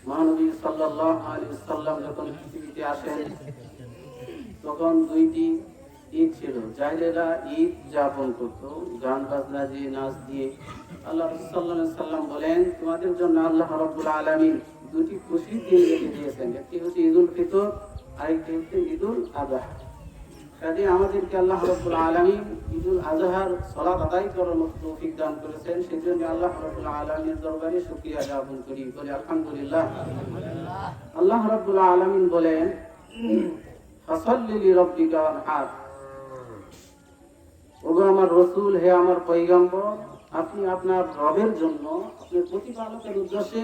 মহানবী সাল্লাল্লাহু আলাইহি ওয়াসাল্লাম যখন পৃথিবীতে আসেন তখন দুইটি ঈদ ছিল। জাহেলেরা ঈদ যাপন করত গান বাজনা দিয়ে, নাচ দিয়ে। আল্লাহ রাসূল সাল্লাল্লাহু আলাইহি ওয়াসাল্লাম বলেন, তোমাদের জন্য আল্লাহ রাব্বুল আলামিন দুটি খুশির দিন রেখে দিয়েছেন। একটি হচ্ছে ঈদুল ফিতর, আরেকটি হচ্ছে ঈদুল আযহা। কাজে আমাদেরকে আল্লাহ রাব্বুল আলামিন ঈদুল আযহার সালাত আদায় করার মতো তৌফিক দান করেছেন। সেজন্য আল্লাহ রাব্বুল আলামিনের দরবারে শুকরিয়া জ্ঞাপন করি, বলি আলহামদুলিল্লাহ। আল্লাহ রাব্বুল আলামিন বলেন, ফাসাল্লি লিরাব্বিকা ওয়ানহার। ওগো আমার রাসূল, হে আমার পয়গম্বর, আপনি আপনার রবের জন্য, আপনার প্রতিপালকের উদ্দেশ্যে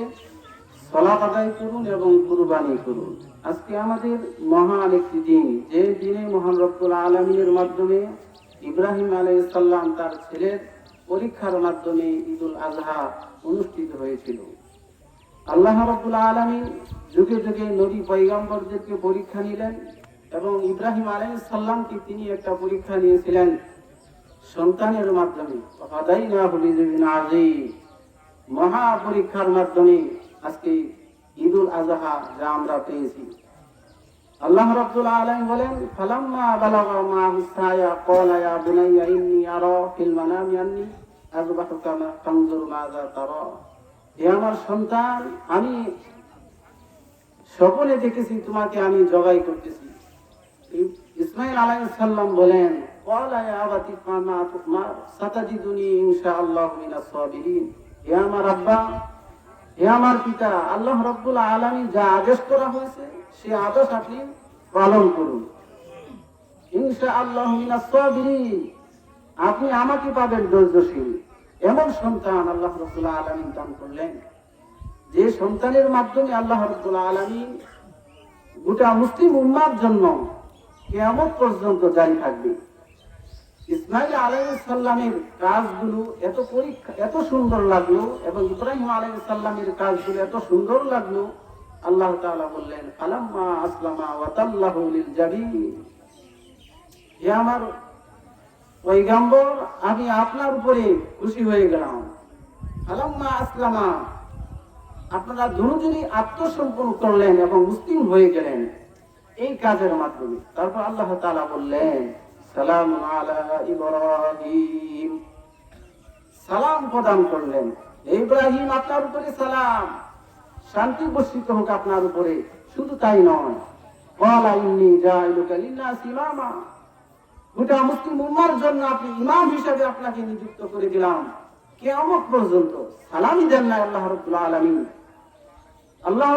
সালাত আদায় করুন এবং কুরবানি করুন। আজকে আমাদের মহান একটি দিন, যে দিনে মহান রব্বুল আলামিনের মাধ্যমে ইব্রাহিম আলাইহিস সালাম তার ছেলের পরীক্ষার মাধ্যমে ঈদুল আযহা অনুষ্ঠিত হয়েছিল। আল্লাহ রাব্বুল আলামিন যুগে যুগে নবী পয়গম্বরদেরকে পরীক্ষা নিলেন এবং ইব্রাহিম আলাইহিস সালামকে তিনি একটা পরীক্ষা নিয়েছিলেন সন্তানের মাধ্যমে। ফাদাইনাহু বিযিবহিন আযীম, মহা পরীক্ষার মাধ্যমে আজকে ঈদুল আযহা যা আমরা পেয়েছি। আল্লাহ রাব্বুল আলামিন বলেন, ফালাম্মা বালাগা মা'হুস সায়া ক্বালা ইয়া বুনাইয়া ইন্নী আরা ফিল মানামি আন্নী আযবাহুকা ফানজুর মাযা তারা। হে আমার সন্তান, আমি স্বপ্নে দেখেছি তোমাকে আমি জবাই করতেছি। ইসমাঈল আলাইহিস সালাম বলেন, ক্বালা ইয়া আবাতি ফামা তুমার সাতাজিদুনি ইনশাআল্লাহু মিনাস সাবিরিন। হে আমার আব্বা, হে আমার পিতা, আল্লাহ রাব্বুল আলামিন যা আদেশ করা হয়েছে সেই আদেশ আপনি পালন করুন। ইনশাআল্লাহু মিনাস সাবিরিন, আপনি আমাকে পাবেন ধৈর্যশীল। এমন সন্তান আল্লাহ রাব্বুল আলামিন দান করলেন, যে সন্তানের মাধ্যমে আল্লাহ রাব্বুল আলামিন গোটা মুসলিম উম্মার জন্য কিয়ামত পর্যন্ত জারি থাকবে। ইসমাঈল আলাইহিস সালামের কাজগুলো এত সুন্দর লাগলো এবং ইব্রাহিম আলাইহিস সালামের কাজগুলো এত সুন্দর লাগলো, আল্লাহ তাআলা বললেন, ফালাম্মা আসলামা ওয়া তাল্লাহু লিল জাবিন। হে আমার পয়গম্বর, আমি আপনার উপরে খুশি হয়ে গেলাম। ফালাম্মা আসলামা, আপনারা দুজনই আত্মসমর্পণ করলেন এবং মুসলিম হয়ে গেলেন এই কাজের মাধ্যমে। তারপর আল্লাহ তাআলা বললেন, সালামুন আলা ইব্রাহিম, সালাম প্রদান করলেন, ইব্রাহিম আপনার উপরে সালাম, শান্তি বর্ষিত হোক আপনার উপরে। শুধু তাই নয়, ক্বালা ইন্নী জাইলুকা লিন-নাসি ইমামা, গোটা মুসলিম উম্মার জন্য আপনি ইমাম হিসেবে আপনাকে নিযুক্ত করে দিলাম। কিয়ামত পর্যন্ত সালামই দেন না আল্লাহ রাব্বুল আলামিন। আল্লাহ